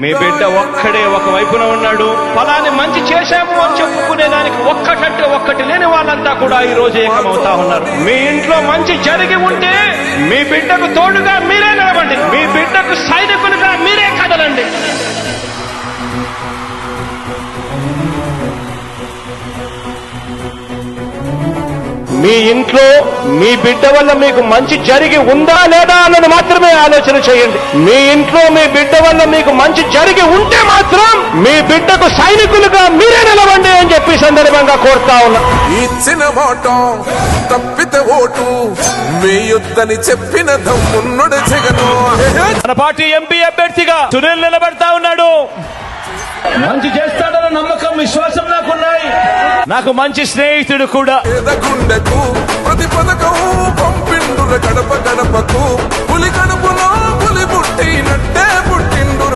మీ బిడ్డ ఒక్కడే ఒక వైపున ఉన్నాడు. ఫలాన్ని మంచి చేశాము అని చెప్పుకునేదానికి ఒక్కటంటే ఒక్కటి లేని వాళ్ళంతా కూడా ఈ రోజు ఏకమవుతా ఉన్నారు. మీ ఇంట్లో మంచి జరిగి ఉంటే మీ బిడ్డకు తోడుగా మీరే నిలబండి. మీ బిడ్డకు సైనికులుగా మీరే కదలండి. మీ ఇంట్లో మీ బిడ్డ వల్ల మీకు మంచి జరిగి ఉందా లేదా అన్నది మాత్రమే ఆలోచన చేయండి. మీ ఇంట్లో మీ బిడ్డ వల్ల మీకు మంచి జరిగి ఉంటే మాత్రం మీ బిడ్డకు సైనికులుగా మీరే నిలవండి అని చెప్పి సందర్భంగా కోరుతా ఉన్నా. ఇచ్చిన మాట తప్పితే ఓటు వేయొద్దని చెప్పిన దమ్మున్నడు జగను. మన పార్టీ ఎంపీ అభ్యర్థిగా సునీల్ నిలబడతా ఉన్నాడు. మంచి చేస్తాడన్న నమ్మకం, విశ్వాసం నాకున్నాయి. నాకు మంచి స్నేహితుడు కూడా. గుండెకు ప్రతి పథకం పంపిండు గడప గడపకు పులి కడుపులో పులి పుట్టినట్టే